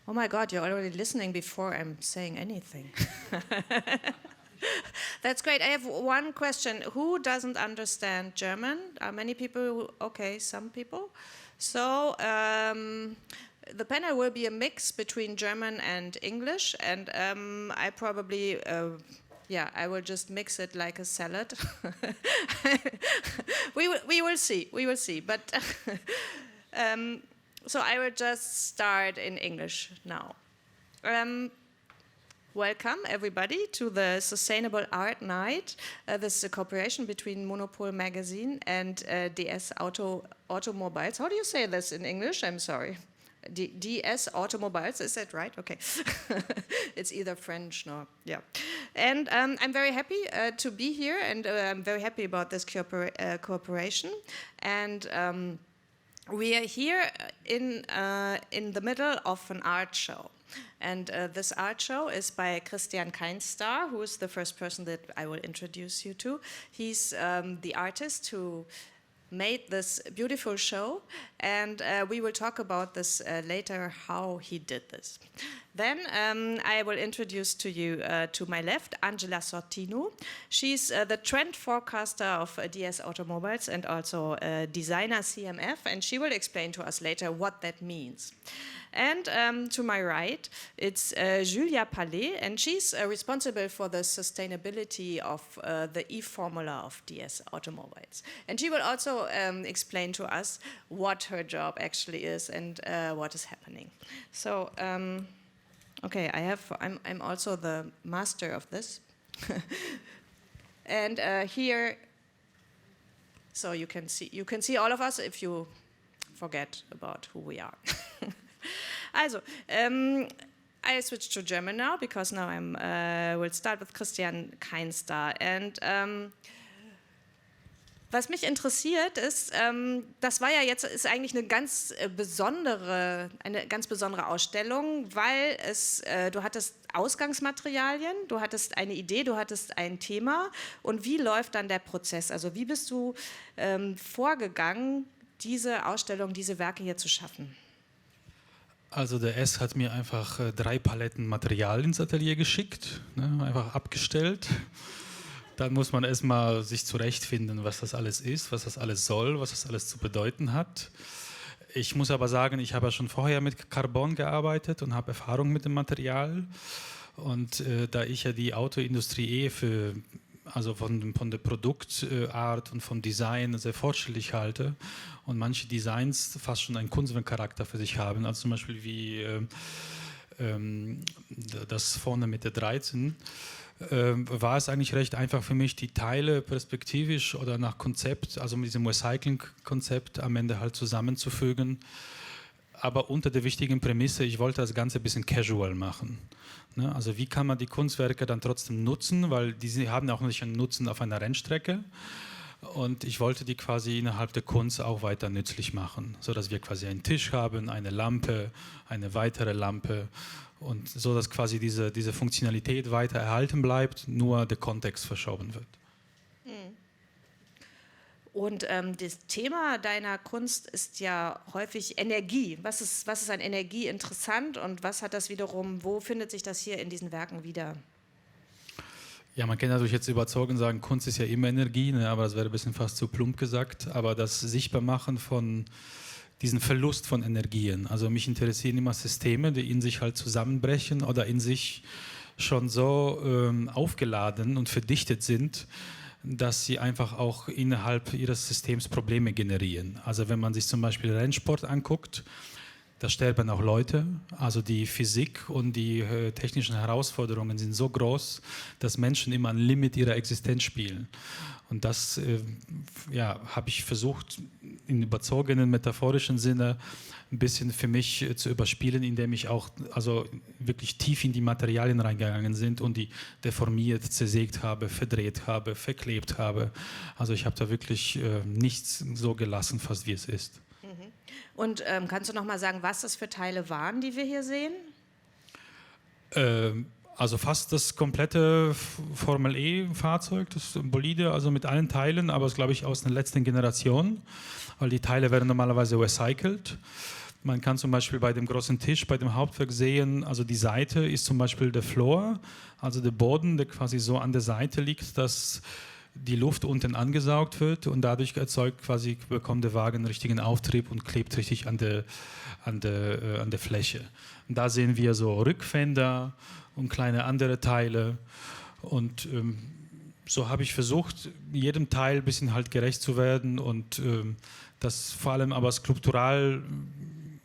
Oh my God, you're already listening before I'm saying anything. That's great. I have one question. Who doesn't understand German? Are many people? Okay, some people. So the panel will be a mix between German and English, and I probably, I will just mix it like a salad. we will see. We will see. But so I will just start in English now. Welcome, everybody, to the Sustainable Art Night. This is a cooperation between Monopol Magazin and DS Automobiles. How do you say this in English? I'm sorry. DS Automobiles, is that right? Okay. It's either French or, yeah. And I'm very happy to be here, and I'm very happy about this cooperation. And we are here in the middle of an art show. And this art show is by Christian Keinstar, who is the first person that I will introduce you to. He's the artist who made this beautiful show, and we will talk about this later, how he did this. Then I will introduce to you, to my left, Angela Sortino. She's the trend forecaster of DS Automobiles and also designer CMF, and she will explain to us later what that means. And to my right, it's Julia Pallé, and she's responsible for the sustainability of the e-Formula of DS Automobiles. And she will also explain to us what her job actually is and what is happening. So, okay, I'm also the master of this. And here, so you can see all of us if you forget about who we are. Also, I switch to German now because now we'll start with Christian Keinstar. And was mich interessiert ist, das war ja jetzt ist eigentlich eine ganz besondere Ausstellung, weil du hattest Ausgangsmaterialien, du hattest eine Idee, du hattest ein Thema. Und wie läuft dann der Prozess? Also wie bist du vorgegangen, diese Ausstellung, diese Werke hier zu schaffen? Also der S hat mir einfach 3 Paletten Material ins Atelier geschickt, ne, einfach abgestellt. Dann muss man erstmal sich zurechtfinden, was das alles ist, was das alles soll, was das alles zu bedeuten hat. Ich muss aber sagen, ich habe ja schon vorher mit Carbon gearbeitet und habe Erfahrung mit dem Material. Und da ich ja die Autoindustrie also von der Produktart und vom Design sehr fortschrittlich halte und manche Designs fast schon einen Kunstwerkcharakter für sich haben, also zum Beispiel wie das vorne mit der 13, war es eigentlich recht einfach für mich, die Teile perspektivisch oder nach Konzept, also mit diesem Recycling-Konzept am Ende halt zusammenzufügen, aber unter der wichtigen Prämisse, ich wollte das Ganze ein bisschen casual machen. Ne? Also wie kann man die Kunstwerke dann trotzdem nutzen, weil die haben auch nicht einen Nutzen auf einer Rennstrecke. Und ich wollte die quasi innerhalb der Kunst auch weiter nützlich machen, sodass wir quasi einen Tisch haben, eine Lampe, eine weitere Lampe und so, dass quasi diese Funktionalität weiter erhalten bleibt, nur der Kontext verschoben wird. Und das Thema deiner Kunst ist ja häufig Energie. Was ist an Energie interessant und was hat das wiederum, wo findet sich das hier in diesen Werken wieder? Ja, man kann natürlich jetzt überzeugen sagen, Kunst ist ja immer Energie, ne, aber das wäre ein bisschen fast zu plump gesagt. Aber das Sichtbarmachen von diesen Verlust von Energien. Also mich interessieren immer Systeme, die in sich halt zusammenbrechen oder in sich schon so aufgeladen und verdichtet sind, dass sie einfach auch innerhalb ihres Systems Probleme generieren. Also wenn man sich zum Beispiel Rennsport anguckt, da sterben auch Leute. Also die Physik und die technischen Herausforderungen sind so groß, dass Menschen immer ein Limit ihrer Existenz spielen. Und das habe ich versucht, in überzogenen, metaphorischen Sinne ein bisschen für mich zu überspielen, indem ich auch also wirklich tief in die Materialien reingegangen bin und die deformiert, zersägt habe, verdreht habe, verklebt habe. Also ich habe da wirklich nichts so gelassen, fast wie es ist. Und kannst du noch mal sagen, was das für Teile waren, die wir hier sehen? Also fast das komplette Formel-E-Fahrzeug, das Bolide, also mit allen Teilen, aber es glaube ich aus der letzten Generation, weil die Teile werden normalerweise recycelt. Man kann zum Beispiel bei dem großen Tisch, bei dem Hauptwerk sehen, also die Seite ist zum Beispiel der Floor, also der Boden, der quasi so an der Seite liegt, dass die Luft unten angesaugt wird und dadurch bekommt der Wagen einen richtigen Auftrieb und klebt richtig an der Fläche. Und da sehen wir so Rückfender und kleine andere Teile und so habe ich versucht, jedem Teil ein bisschen halt gerecht zu werden und das vor allem aber skulptural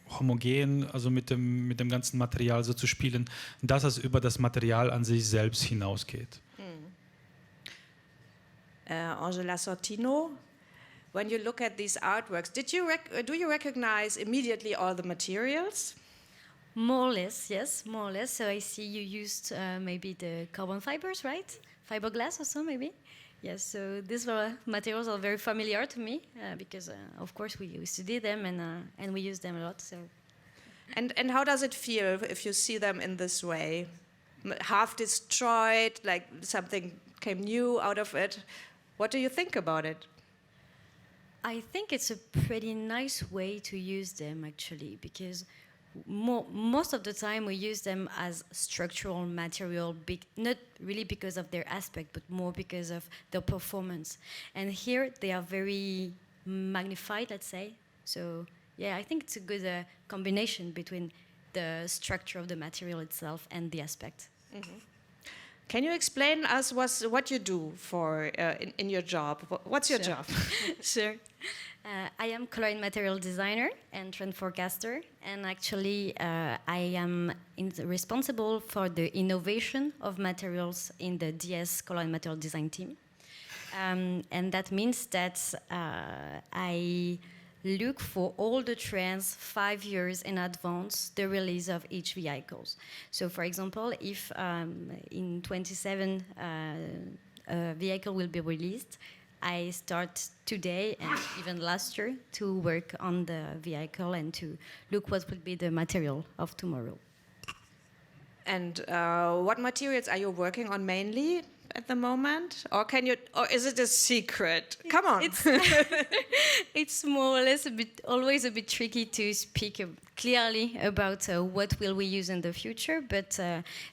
homogen, also mit dem ganzen Material so zu spielen, dass es über das Material an sich selbst hinausgeht. Angela Sortino, when you look at these artworks, do you recognize immediately all the materials? More or less, yes, more or less. So I see you used maybe the carbon fibers, right? Fiberglass also, maybe? Yes, so these materials are very familiar to me because, of course, we study them and we use them a lot. So. And how does it feel if you see them in this way? Half destroyed, like something came new out of it. What do you think about it? I think it's a pretty nice way to use them, actually, because most of the time we use them as structural material, not really because of their aspect, but more because of their performance. And here they are very magnified, let's say. So yeah, I think it's a good combination between the structure of the material itself and the aspect. Mm-hmm. Can you explain us what you do in your job? What's your job? Sure. I am color and material designer and trend forecaster, and actually I am responsible for the innovation of materials in the DS color and material design team. And that means that I look for all the trends 5 years in advance the release of each vehicles. So for example, if in 27 a vehicle will be released, I start today and even last year to work on the vehicle and to look what will be the material of tomorrow. And what materials are you working on mainly at the moment, or is it a secret? Come on. It's more or less always a bit tricky to speak clearly about what will we use in the future, but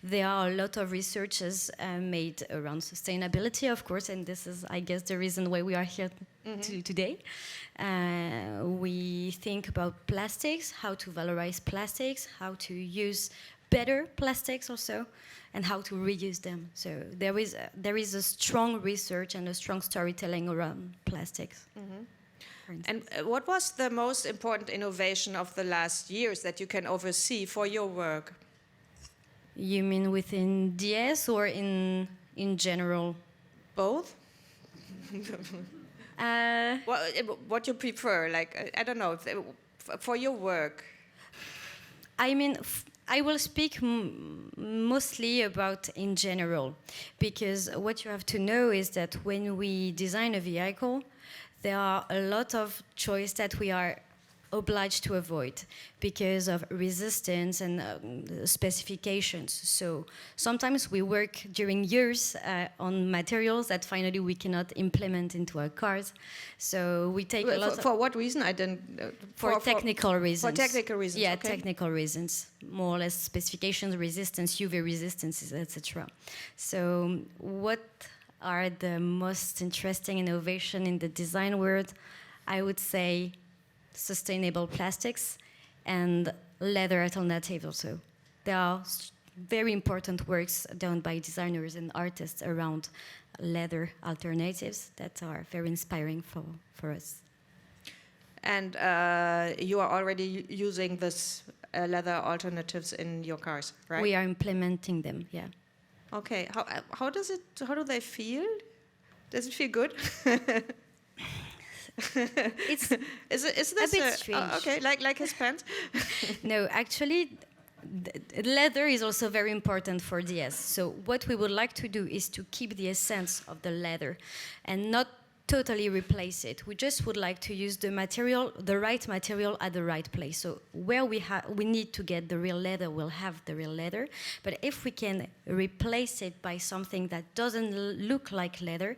there are a lot of researches made around sustainability, of course, and this is, I guess, the reason why we are here today. We think about plastics, how to valorize plastics, how to use better plastics also, and how to reuse them. So there is a strong research and a strong storytelling around plastics. Mm-hmm. And what was the most important innovation of the last years that you can oversee for your work? You mean within DS or in general? Both? What you prefer? Like, I don't know, for your work. I mean, I will speak mostly about in general, because what you have to know is that when we design a vehicle, there are a lot of choices that we are obliged to avoid because of resistance and specifications. So sometimes we work during years on materials that finally we cannot implement into our cars. So we take a lot. For what reason? I didn't. For technical reasons. For technical reasons. Yeah, okay. Technical reasons, more or less specifications, resistance, UV resistances, etc. So what are the most interesting innovation in the design world? I would say sustainable plastics and leather alternatives also. There are very important works done by designers and artists around leather alternatives that are very inspiring for us. And you are already using this leather alternatives in your cars, right? We are implementing them, yeah. Okay, how do they feel? Does it feel good? It's is this a bit strange. Okay, like his pants? No, actually, leather is also very important for DS. So what we would like to do is to keep the essence of the leather and not totally replace it. We just would like to use the material, the right material at the right place. So where we need to get the real leather, we'll have the real leather. But if we can replace it by something that doesn't look like leather,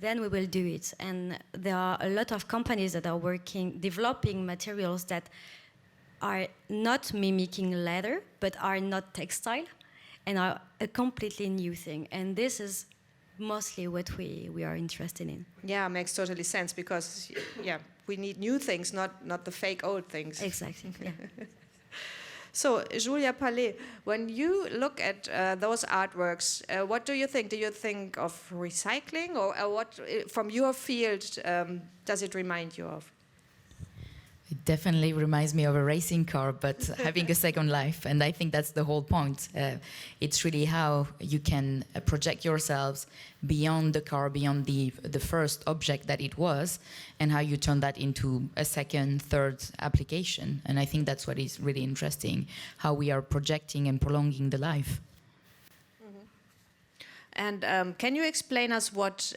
then we will do it. And there are a lot of companies that are developing materials that are not mimicking leather, but are not textile, and are a completely new thing. And this is mostly what we are interested in. Yeah, makes totally sense because, yeah, we need new things, not the fake old things. Exactly, yeah. So, Julia Pallé, when you look at those artworks, what do you think? Do you think of recycling, or what, from your field, does it remind you of? It definitely reminds me of a racing car, but having a second life. And I think that's the whole point. It's really how you can project yourselves beyond the car, beyond the first object that it was, and how you turn that into a second, third application. And I think that's what is really interesting, how we are projecting and prolonging the life. And can you explain us what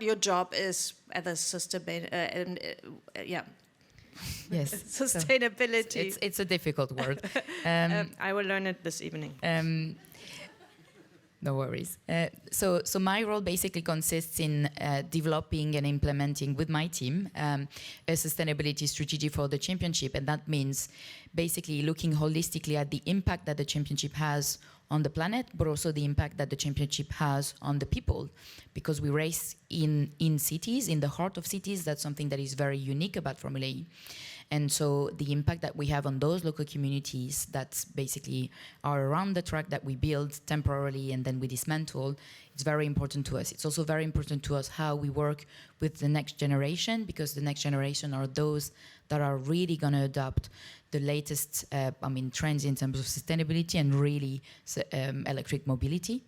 your job is at the Yes. sustainability? So it's a difficult word. I will learn it this evening. No worries. So my role basically consists in developing and implementing with my team a sustainability strategy for the championship, and that means basically looking holistically at the impact that the championship has on the planet, but also the impact that the championship has on the people, because we race in cities, in the heart of cities. That's something that is very unique about Formula E. And so the impact that we have on those local communities that basically are around the track that we build temporarily and then we dismantle, it's very important to us. It's also very important to us how we work with the next generation, because the next generation are those that are really going to adopt the latest trends in terms of sustainability and really electric mobility.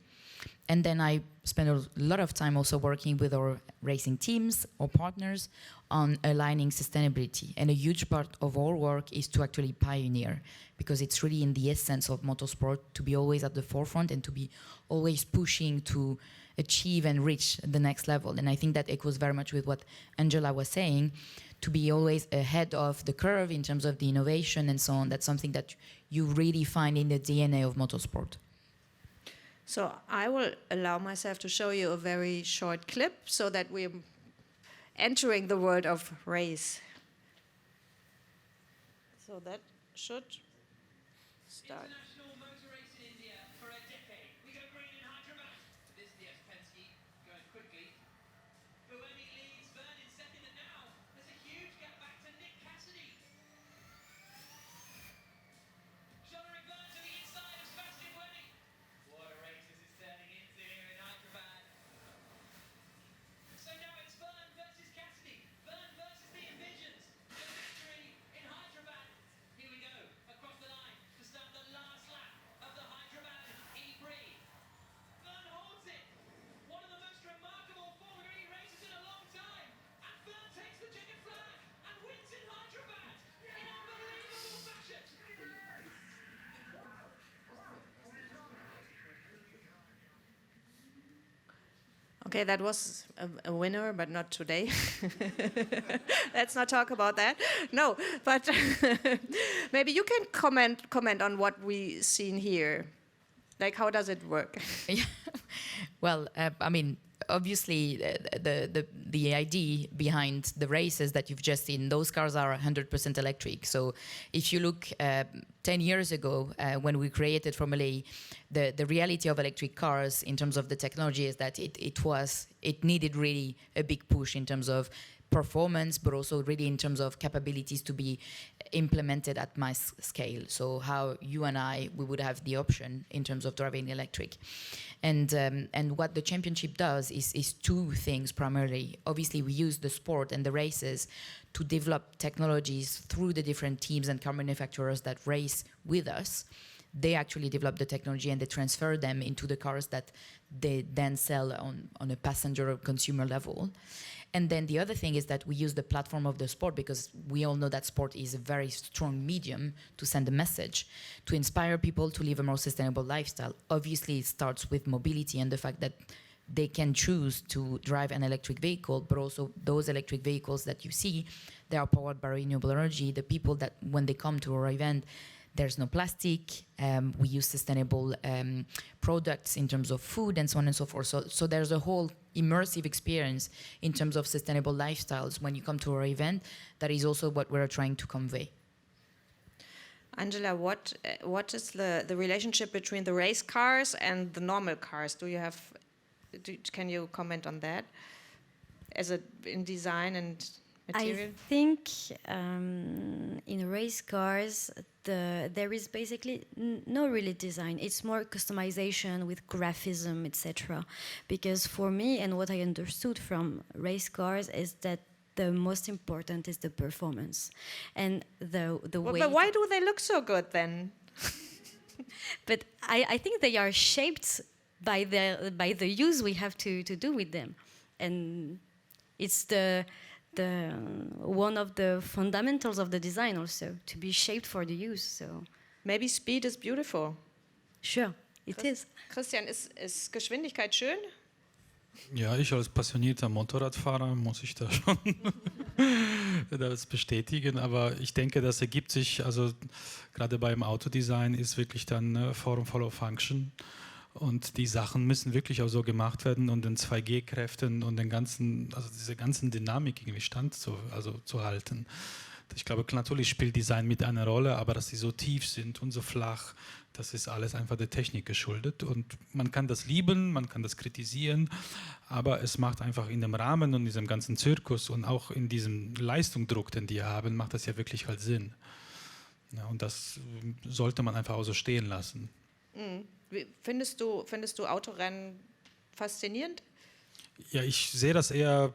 And then I spend a lot of time also working with our racing teams or partners on aligning sustainability. And a huge part of our work is to actually pioneer, because it's really in the essence of motorsport to be always at the forefront and to be always pushing to achieve and reach the next level. And I think that echoes very much with what Angela was saying, to be always ahead of the curve in terms of the innovation and so on. That's something that you really find in the DNA of motorsport. So I will allow myself to show you a very short clip so that we're entering the world of race. So that should start. International motor race in India for a decade. We go green in Hyderabad. This 𝗕𝗏𝗏𝗧𝗏 going quickly. Buemi leads Verne in second, and now there's a huge gap back to Nick Cassidy. Jean-Eric Verne to the inside of Sebastian Buemi. What a race this is turning into here in Hyderabad. So now it's Verne versus Cassidy. Verne versus the Envisions. The victory in Hyderabad. Here we go, across the line to start the last lap of the Hyderabad E-Prix. Verne holds it. One of the most remarkable Formula E races in a long time. And Verne takes the checkered flag and wins in Hyderabad in unbelievable fashion. Okay, that was a winner, but not today. Let's not talk about that. No, but maybe you can comment on what we've seen here. Like, how does it work? Yeah. Well, obviously, the idea behind the races that you've just seen, those cars are 100% electric. So if you look 10 years ago, when we created Formula E, the reality of electric cars in terms of the technology is that it needed really a big push in terms of performance, but also really in terms of capabilities to be implemented at mass scale. So how you and we would have the option in terms of driving electric. And what the championship does is two things primarily. Obviously, we use the sport and the races to develop technologies through the different teams and car manufacturers that race with us. They actually develop the technology and they transfer them into the cars that they then sell on a passenger or consumer level. And then the other thing is that we use the platform of the sport, because we all know that sport is a very strong medium to send a message, to inspire people to live a more sustainable lifestyle. Obviously, it starts with mobility and the fact that they can choose to drive an electric vehicle, but also those electric vehicles that you see, they are powered by renewable energy. The people that, when they come to our event, there's no plastic, we use sustainable products in terms of food and so on and so forth. So there's a whole immersive experience in terms of sustainable lifestyles when you come to our event. That is also what we're trying to convey. Angela, what is the relationship between the race cars and the normal cars? Can you comment on that in design and material? I think in race cars there is basically no really design. It's more customization with graphism, etc. Because for me, and what I understood from race cars is that the most important is the performance and the way. But why do they look so good then? But I think they are shaped by the use we have to do with them, and it's the one of the fundamentals of the design also, to be shaped for the use. So maybe speed is beautiful. Sure, it is. Christian, ist Geschwindigkeit schön? Ja, ich als passionierter Motorradfahrer muss ich da schon das bestätigen, aber ich denke, das ergibt sich, also gerade beim Autodesign ist wirklich dann Form follow Function. Und die Sachen müssen wirklich auch so gemacht werden und den 2G-Kräften und diese ganzen Dynamik irgendwie zu halten. Ich glaube, natürlich spielt Design mit einer Rolle, aber dass sie so tief sind und so flach, das ist alles einfach der Technik geschuldet. Und man kann das lieben, man kann das kritisieren, aber es macht einfach in dem Rahmen und diesem ganzen Zirkus und auch in diesem Leistungsdruck, den die haben, macht das ja wirklich halt Sinn. Ja, und das sollte man einfach auch so stehen lassen. Mhm. Findest du Autorennen faszinierend? Ja, ich sehe das eher,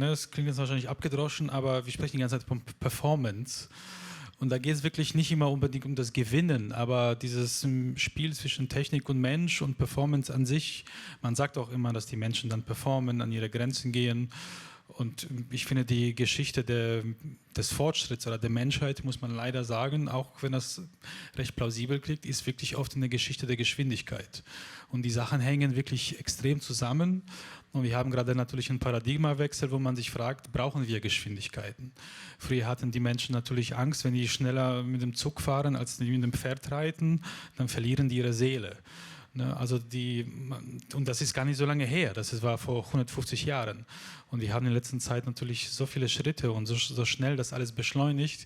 es klingt jetzt wahrscheinlich abgedroschen, aber wir sprechen die ganze Zeit von Performance. Und da geht es wirklich nicht immer unbedingt um das Gewinnen, aber dieses Spiel zwischen Technik und Mensch und Performance an sich, man sagt auch immer, dass die Menschen dann performen, an ihre Grenzen gehen. Und ich finde, die Geschichte des Fortschritts oder der Menschheit, muss man leider sagen, auch wenn das recht plausibel klingt, ist wirklich oft eine Geschichte der Geschwindigkeit. Und die Sachen hängen wirklich extrem zusammen. Und wir haben gerade natürlich einen Paradigmawechsel, wo man sich fragt, brauchen wir Geschwindigkeiten? Früher hatten die Menschen natürlich Angst, wenn die schneller mit dem Zug fahren, als mit dem Pferd reiten, dann verlieren die ihre Seele. Also und das ist gar nicht so lange her, das war vor 150 Jahren. Und die haben in der letzten Zeit natürlich so viele Schritte und so schnell das alles beschleunigt,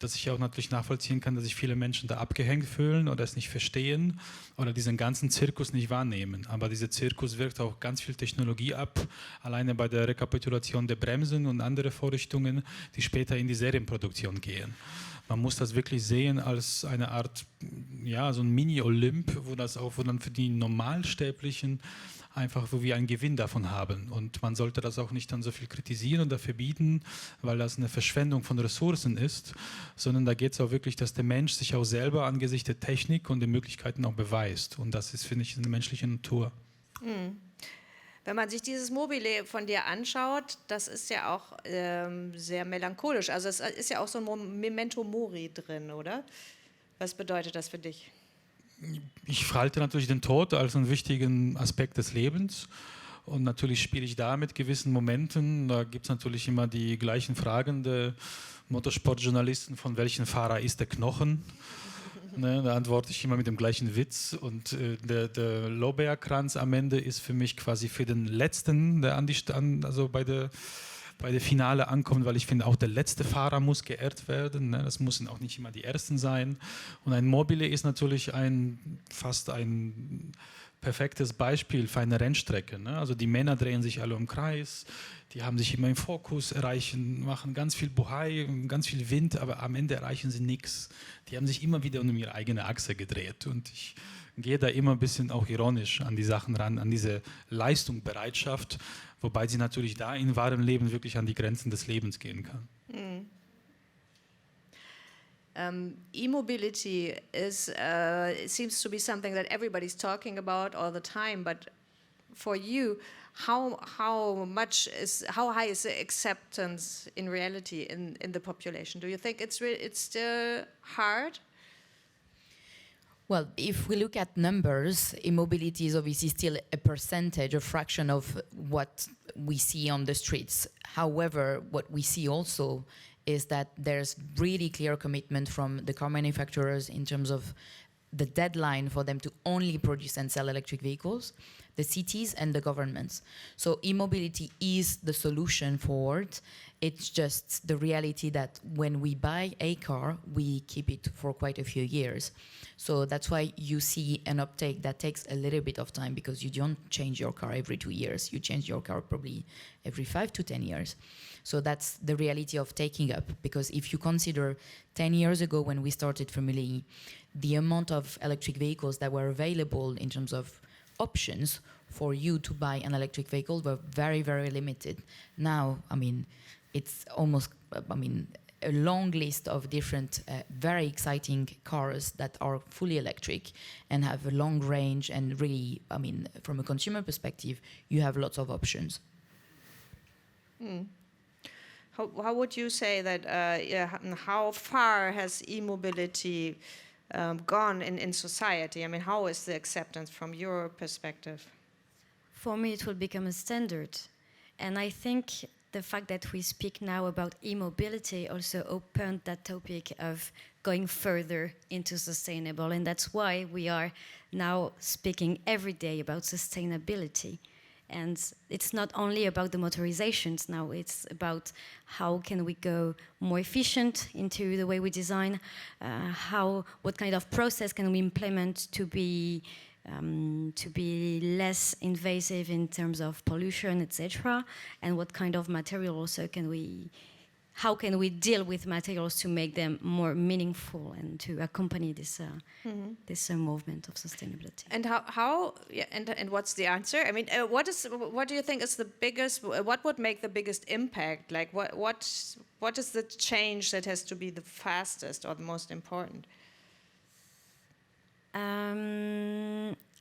dass ich auch natürlich nachvollziehen kann, dass sich viele Menschen da abgehängt fühlen oder es nicht verstehen oder diesen ganzen Zirkus nicht wahrnehmen. Aber dieser Zirkus wirkt auch ganz viel Technologie ab, alleine bei der Rekapitulation der Bremsen und andere Vorrichtungen, die später in die Serienproduktion gehen. Man muss das wirklich sehen als eine Art, ja, so ein Mini-Olymp, wo dann für die Normalsterblichen einfach, wo wir einen Gewinn davon haben. Und man sollte das auch nicht dann so viel kritisieren oder verbieten, weil das eine Verschwendung von Ressourcen ist, sondern da geht es auch wirklich, dass der Mensch sich auch selber angesichts der Technik und den Möglichkeiten auch beweist. Und das ist, finde ich, eine menschliche Natur. Mhm. Wenn man sich dieses Mobile von dir anschaut, das ist ja auch sehr melancholisch. Also es ist ja auch so ein Memento Mori drin, oder? Was bedeutet das für dich? Ich halte natürlich den Tod als einen wichtigen Aspekt des Lebens. Und natürlich spiele ich da mit gewissen Momenten. Da gibt es natürlich immer die gleichen Fragen der Motorsportjournalisten, von welchem Fahrer ist der Knochen? Da antworte ich immer mit dem gleichen Witz. Und der Lorbeerkranz am Ende ist für mich quasi für den Letzten, der bei der Finale ankommt, weil ich finde, auch der letzte Fahrer muss geehrt werden. Das müssen auch nicht immer die Ersten sein. Und ein Mobile ist natürlich fast ein perfektes Beispiel für eine Rennstrecke. Also die Männer drehen sich alle im Kreis, die haben sich immer im Fokus, machen ganz viel Bohai, ganz viel Wind, aber am Ende erreichen sie nichts. Die haben sich immer wieder um ihre eigene Achse gedreht. Und ich gehe da immer ein bisschen auch ironisch an die Sachen ran, an diese Leistungsbereitschaft, wobei sie natürlich da in wahrem Leben wirklich an die Grenzen des Lebens gehen kann. Mhm. E-mobility it seems to be something that everybody's talking about all the time, but for you, how high is the acceptance in reality in the population? Do you think it's still hard? Well, if we look at numbers, immobility is obviously still a percentage, a fraction of what we see on the streets. However, what we see also is that there's really clear commitment from the car manufacturers in terms of the deadline for them to only produce and sell electric vehicles, the cities and the governments. So e-mobility is the solution forward. It's just the reality that when we buy a car, we keep it for quite a few years. So that's why you see an uptake that takes a little bit of time, because you don't change your car every 2 years. You change your car probably every 5 to 10 years. So that's the reality of taking up, because if you consider 10 years ago when we started Formula E, the amount of electric vehicles that were available in terms of options for you to buy an electric vehicle were very, very limited. Now, I mean, it's almost, a long list of different, very exciting cars that are fully electric and have a long range, and really, from a consumer perspective, you have lots of options. How would you say that, how far has e-mobility gone in society? I mean, how is the acceptance from your perspective? For me, it will become a standard. And I think the fact that we speak now about e-mobility also opened that topic of going further into sustainable. And that's why we are now speaking every day about sustainability. And it's not only about the motorizations now, it's about how can we go more efficient into the way we design, what kind of process can we implement to be less invasive in terms of pollution, etc. And what kind of material also how can we deal with materials to make them more meaningful and to accompany this movement of sustainability. And and what's the answer? I mean, what do you think is the biggest? What would make the biggest impact? Like, what is the change that has to be the fastest or the most important?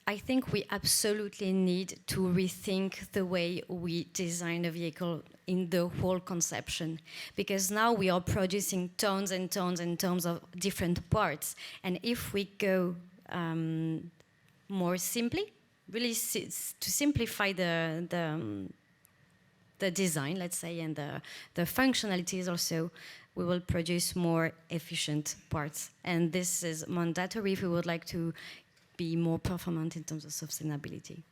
I think we absolutely need to rethink the way we design a vehicle in the whole conception, because now we are producing tons and tons and tons of different parts, and if we go more simply, really to simplify the design, let's say, and the functionalities also, we will produce more efficient parts, and this is mandatory if we would like to be more performant in terms of sustainability.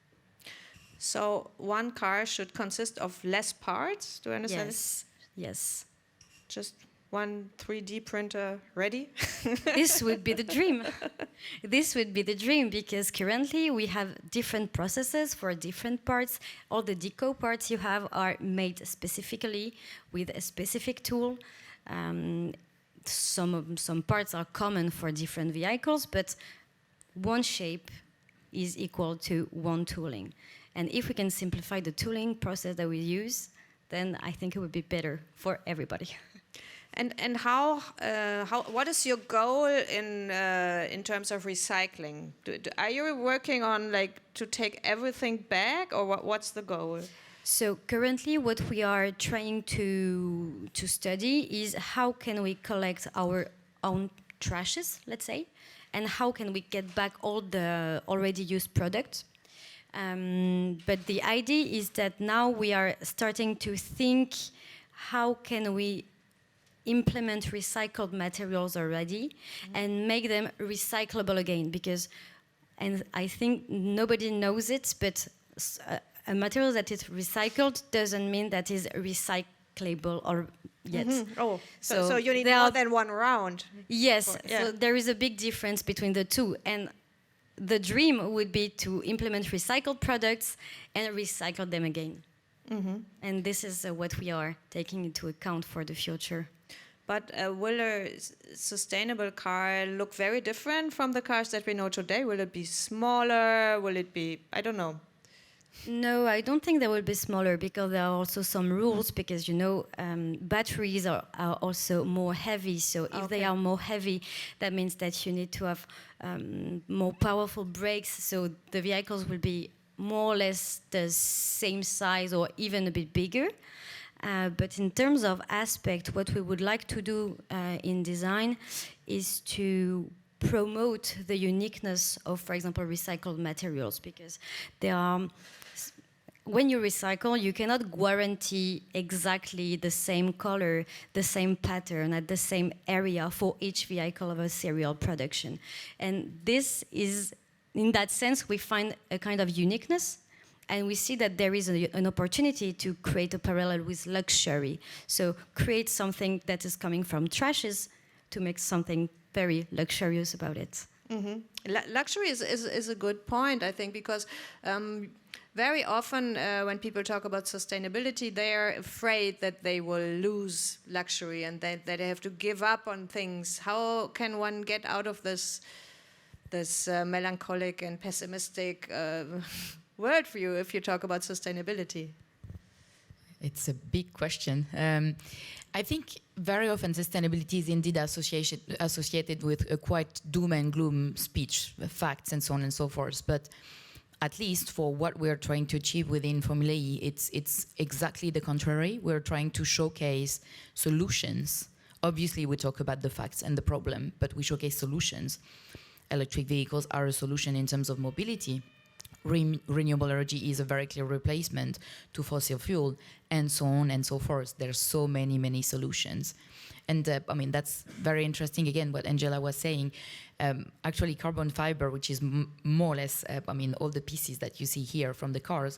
So one car should consist of less parts, do I understand? Yes. Just one 3D printer ready? This would be the dream. This would be the dream, because currently we have different processes for different parts. All the deco parts you have are made specifically with a specific tool. Some parts are common for different vehicles, but one shape is equal to one tooling. And if we can simplify the tooling process that we use, then I think it would be better for everybody. And what is your goal in terms of recycling? Are you working on to take everything back, or what's the goal? So currently what we are trying to study is how can we collect our own trashes, let's say, and how can we get back all the already used products. But the idea is that now we are starting to think how can we implement recycled materials already and make them recyclable again, because, and I think nobody knows it, but a material that is recycled doesn't mean that is recyclable or yet. Oh, so you need more than one round. Yes, so there is a big difference between the two, and the dream would be to implement recycled products and recycle them again. And this is what we are taking into account for the future. But will a sustainable car look very different from the cars that we know today? Will it be smaller? Will it be, I don't know. No, I don't think they will be smaller, because there are also some rules, because, you know, batteries are also more heavy. So if they are more heavy, that means that you need to have more powerful brakes. So the vehicles will be more or less the same size or even a bit bigger. But in terms of aspect, what we would like to do in design is to promote the uniqueness of, for example, recycled materials, because there are, when you recycle, you cannot guarantee exactly the same color, the same pattern at the same area for each vehicle of a serial production. And this is, in that sense, we find a kind of uniqueness And we see that there is an opportunity to create a parallel with luxury. So create something that is coming from trashes to make something very luxurious about it. Luxury is a good point, I think, because very often when people talk about sustainability, they are afraid that they will lose luxury and that they have to give up on things. How can one get out of this melancholic and pessimistic worldview if you talk about sustainability? It's a big question. I think very often sustainability is indeed associated with a quite doom and gloom speech, facts and so on and so forth. But at least for what we're trying to achieve within Formula E, it's exactly the contrary. We're trying to showcase solutions. Obviously, we talk about the facts and the problem, but we showcase solutions. Electric vehicles are a solution in terms of mobility. Renewable energy is a very clear replacement to fossil fuel, and so on and so forth. There's so many solutions. And I mean, that's very interesting, again, what Angela was saying. Actually, carbon fiber, which is more or less, I mean, all the pieces that you see here from the cars,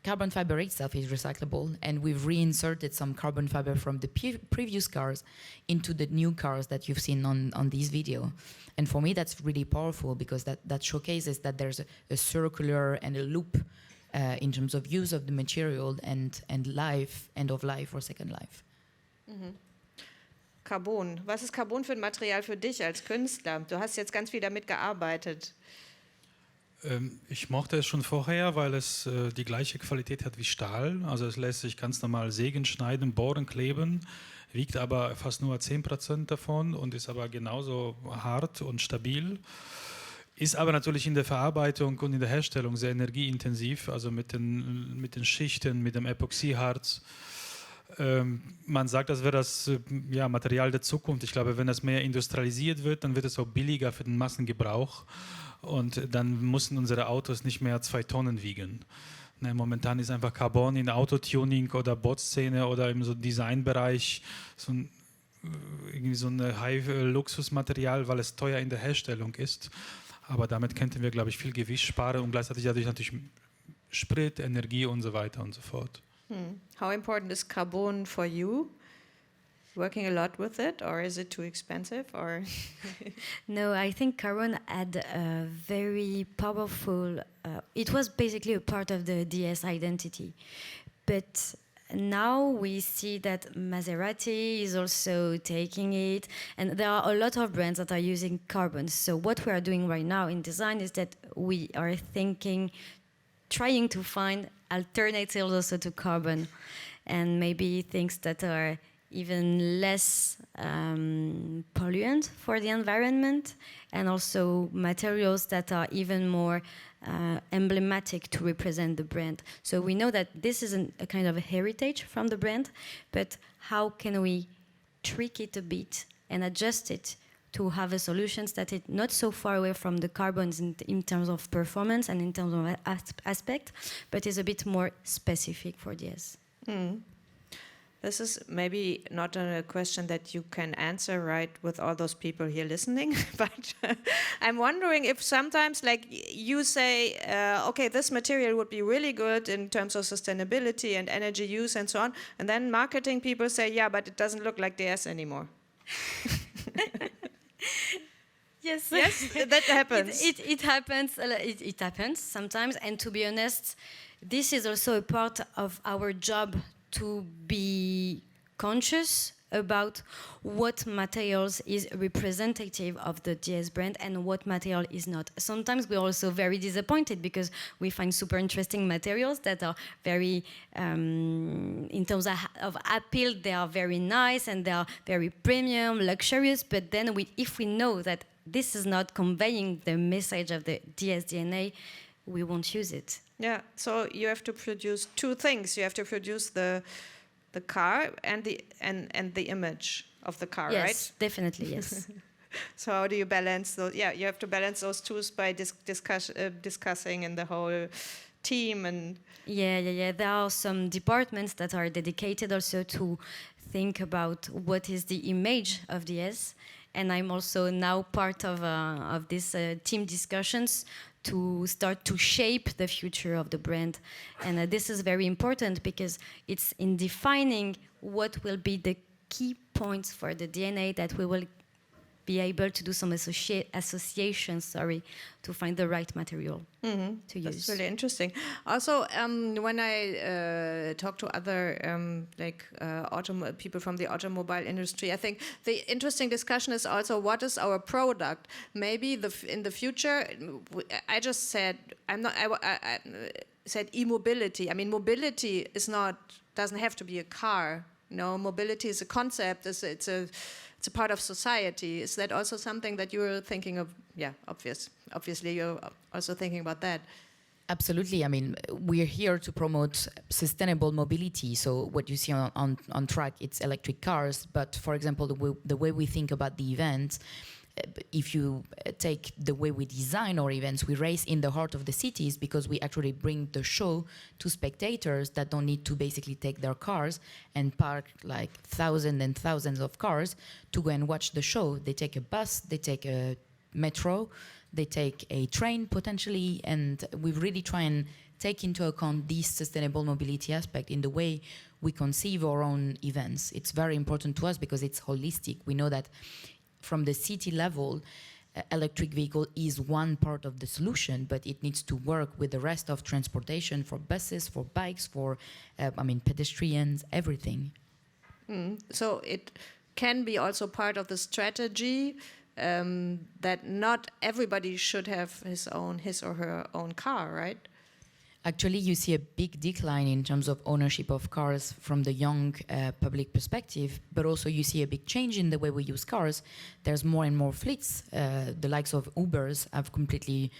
carbon fiber itself is recyclable, and we've reinserted some carbon fiber from the previous cars into the new cars that you've seen on this video. And for me, that's really powerful, because that showcases that there's a circular and a loop in terms of use of the material and life, end of life or second life. Carbon. Was ist Carbon für ein Material für dich als Künstler? Du hast jetzt ganz viel damit gearbeitet. Ich mochte es schon vorher, weil es die gleiche Qualität hat wie Stahl. Also es lässt sich ganz normal sägen, schneiden, bohren, kleben, wiegt aber fast nur 10% davon und ist aber genauso hart und stabil. Ist aber natürlich in der Verarbeitung und in der Herstellung sehr energieintensiv, also mit den Schichten, mit dem Epoxyharz. Man sagt, das wäre das Material der Zukunft. Ich glaube, wenn das mehr industrialisiert wird, dann wird es auch billiger für den Massengebrauch. Und dann müssen unsere Autos nicht mehr 2 Tonnen wiegen. Ne, momentan ist einfach Carbon in Autotuning oder Bordszene oder im so Designbereich irgendwie so ein High-Luxusmaterial, weil es teuer in der Herstellung ist. Aber damit könnten wir, glaube ich, viel Gewicht sparen und gleichzeitig dadurch natürlich Sprit, Energie und so weiter und so fort. How important is carbon for you? Working a lot with it, or is it too expensive? Or No, I think carbon had a very powerful, it was basically a part of the DS identity. But now we see that Maserati is also taking it, and there are a lot of brands that are using carbon. So what we are doing right now in design is that we are trying to find alternatives also to carbon, and maybe things that are even less pollutant for the environment, and also materials that are even more emblematic to represent the brand. So we know that this is a kind of a heritage from the brand, but how can we tweak it a bit and adjust it to have a solutions that is not so far away from the carbons in terms of performance and in terms of aspect, but is a bit more specific for DS. this is maybe not a question that you can answer right with all those people here listening, but I'm wondering if sometimes, like, you say, okay, this material would be really good in terms of sustainability and energy use and so on, and then marketing people say, yeah, but it doesn't look like DS anymore. Yes, that happens. It happens. It happens sometimes, and to be honest, this is also a part of our job to be conscious about what materials is representative of the DS brand and what material is not. Sometimes we're also very disappointed because we find super interesting materials that are very, in terms of appeal, they are very nice and they are very premium, luxurious, but then if we know that this is not conveying the message of the DS DNA, we won't use it. Yeah, so you have to produce two things. You have to produce the car and the image of the car, right? Yes, definitely, yes. So how do you balance those? Yeah, you have to balance those two by discussing in the whole team and. Yeah. There are some departments that are dedicated also to think about what is the image of DS, and I'm also now part of this team discussions to start to shape the future of the brand. And this is very important because it's in defining what will be the key points for the DNA that we will be able to do some associations, to find the right material to use. That's really interesting. Also, when I talk to other people from the automobile industry, I think the interesting discussion is also what is our product. Maybe in the future, I just said I said e-mobility. I mean, mobility doesn't have to be a car. No, mobility is a concept. It's a part of society. Is that also something that you're thinking of? Yeah, obviously you're also thinking about that. Absolutely. I mean, we're here to promote sustainable mobility. So what you see on track, it's electric cars. But for example, the way we think about the event, if you take the way we design our events, we race in the heart of the cities because we actually bring the show to spectators that don't need to basically take their cars and park like thousands and thousands of cars to go and watch the show. They take a bus, they take a metro, they take a train potentially, and we really try and take into account this sustainable mobility aspect in the way we conceive our own events. It's very important to us because it's holistic. We know that from the city level, electric vehicle is one part of the solution, but it needs to work with the rest of transportation for buses, for bikes, for pedestrians, everything. So it can be also part of the strategy that not everybody should have his or her own car, right? Actually, you see a big decline in terms of ownership of cars from the young public perspective, but also you see a big change in the way we use cars. There's more and more fleets. The likes of Ubers have completely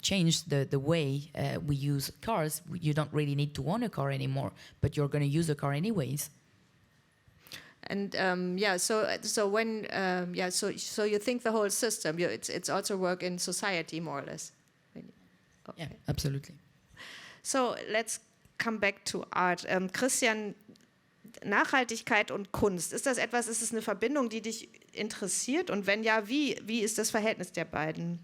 changed the way we use cars. You don't really need to own a car anymore, but you're going to use a car anyways. And so you think the whole system, it's also work in society more or less. Okay. Yeah, absolutely. So let's come back to art. Christian, Nachhaltigkeit und Kunst, ist es eine Verbindung, die dich interessiert? Und wenn ja, wie ist das Verhältnis der beiden?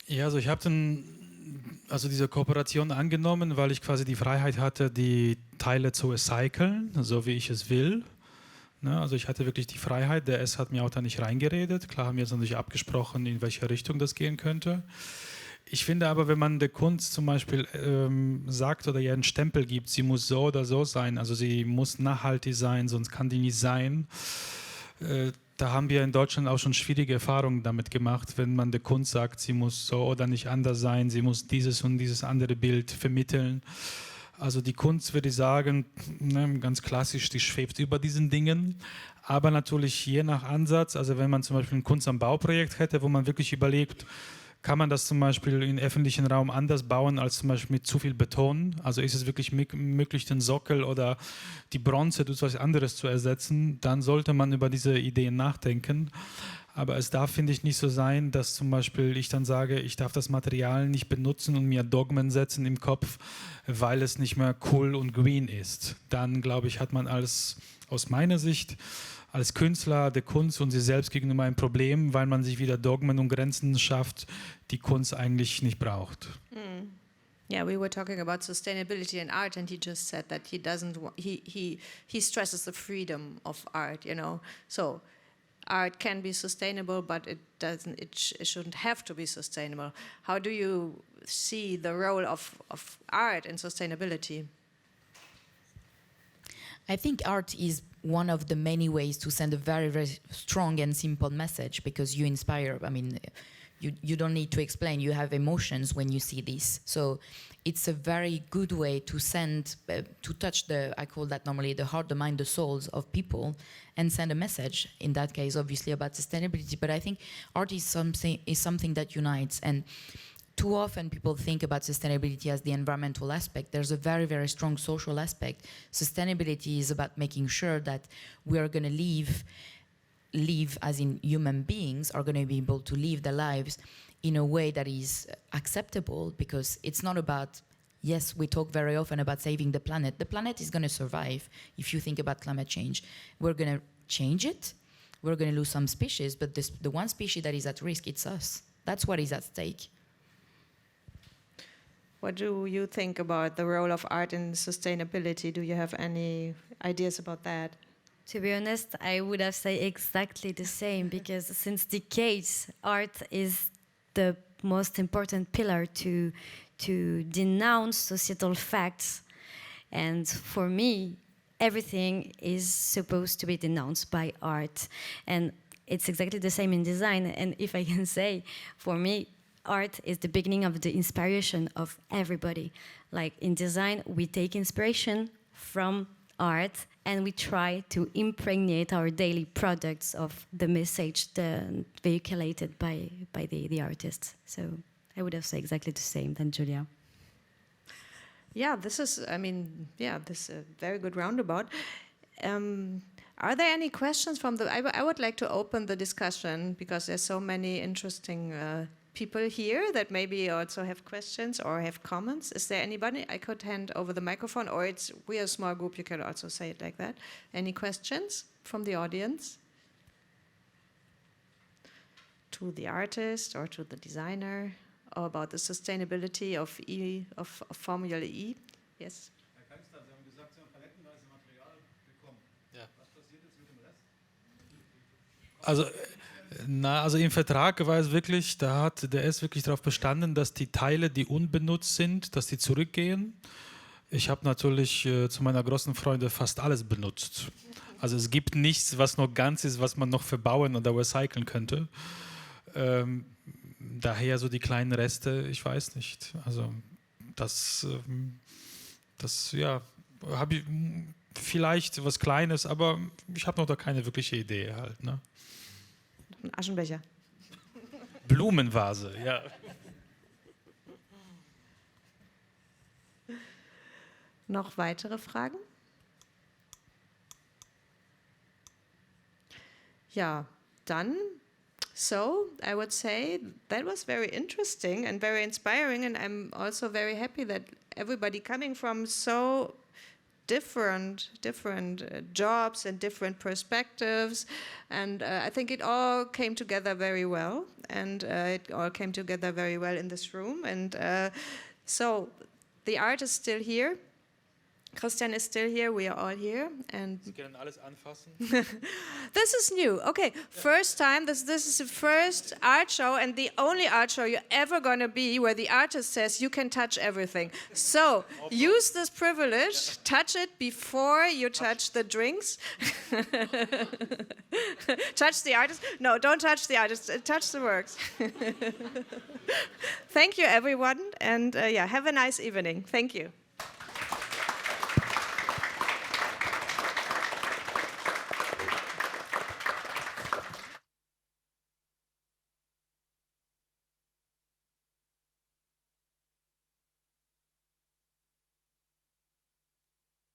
Ja, also ich habe diese Kooperation angenommen, weil ich quasi die Freiheit hatte, die Teile zu recyceln, so wie ich es will. Ne, also ich hatte wirklich die Freiheit, der S hat mir auch da nicht reingeredet. Klar haben wir jetzt natürlich abgesprochen, in welche Richtung das gehen könnte. Ich finde aber, wenn man der Kunst zum Beispiel sagt oder ihr einen Stempel gibt, sie muss so oder so sein, also sie muss nachhaltig sein, sonst kann die nicht sein. Da haben wir in Deutschland auch schon schwierige Erfahrungen damit gemacht, wenn man der Kunst sagt, sie muss so oder nicht anders sein, sie muss dieses und dieses andere Bild vermitteln. Also die Kunst, würde ich sagen, ganz klassisch, die schwebt über diesen Dingen. Aber natürlich je nach Ansatz, also wenn man zum Beispiel ein Kunst am Bauprojekt hätte, wo man wirklich überlegt, kann man das zum Beispiel im öffentlichen Raum anders bauen als zum Beispiel mit zu viel Beton? Also ist es wirklich möglich, den Sockel oder die Bronze durch etwas anderes zu ersetzen? Dann sollte man über diese Ideen nachdenken. Aber es darf, finde ich, nicht so sein, dass zum Beispiel ich dann sage, ich darf das Material nicht benutzen und mir Dogmen setzen im Kopf, weil es nicht mehr cool und green ist. Dann, glaube ich, hat man aus meiner Sicht als Künstler der Kunst und sich selbst gegenüber ein Problem, weil man sich wieder Dogmen und Grenzen schafft, die Kunst eigentlich nicht braucht. Yeah, we were talking about sustainability in art, and he just said that he stresses the freedom of art, you know. So art can be sustainable, but it shouldn't have to be sustainable. How do you see the role of art in sustainability? I think art is one of the many ways to send a very, very strong and simple message because you inspire. I mean, you don't need to explain. You have emotions when you see this. So it's a very good way to send, to touch I call that normally the heart, the mind, the souls of people and send a message. In that case, obviously about sustainability. But I think art is something that unites. And too often people think about sustainability as the environmental aspect. There's a very, very strong social aspect. Sustainability is about making sure that we are going to live as in human beings are going to be able to live their lives in a way that is acceptable, because it's not about, yes, we talk very often about saving the planet. The planet is going to survive if you think about climate change. We're going to change it. we're going to lose some species, but the one species that is at risk, it's us. That's what is at stake. What do you think about the role of art in sustainability? Do you have any ideas about that? To be honest, I would have said exactly the same, because since decades, art is the most important pillar to denounce societal facts. And for me, everything is supposed to be denounced by art. And it's exactly the same in design. And if I can say, for me, art is the beginning of the inspiration of everybody. Like in design, we take inspiration from art and we try to impregnate our daily products of the message vehiculated by the artists. So I would have said exactly the same than Julia. Yeah, this is, this is a very good roundabout. Are there any questions from the, I would like to open the discussion because there's so many interesting people here that maybe also have questions or have comments. Is there anybody? I could hand over the microphone, or we're a small group, you can also say it like that. Any questions from the audience? To the artist or to the designer, or about the sustainability of Formula E? Yes. Herr Keinstar, Sie haben gesagt, Sie haben palettenweise Material bekommen. Ja. Was passiert jetzt mit dem Rest? Also im Vertrag war es wirklich, da hat der S wirklich darauf bestanden, dass die Teile, die unbenutzt sind, dass die zurückgehen. Ich habe natürlich zu meiner großen Freude fast alles benutzt. Also es gibt nichts, was noch ganz ist, was man noch verbauen oder recyceln könnte. Daher so die kleinen Reste, ich weiß nicht. Also das ja, habe ich vielleicht was Kleines, aber ich habe noch da keine wirkliche Idee halt. Ne? Ein Aschenbecher. Blumenvase, ja. Noch weitere Fragen? Ja, dann. So, I would say that was very interesting and very inspiring, and I'm also very happy that everybody coming from so different jobs and different perspectives, and I think it all came together very well, and it all came together very well in this room, and so the art is still here. Christian is still here, we are all here. And Sie können alles anfassen. this is new. Okay, first time, this is the first art show and the only art show you're ever going to be where the artist says you can touch everything. So, use this privilege, touch it before you touch the drinks. Touch the artist? No, don't touch the artist, touch the works. Thank you everyone, and have a nice evening. Thank you.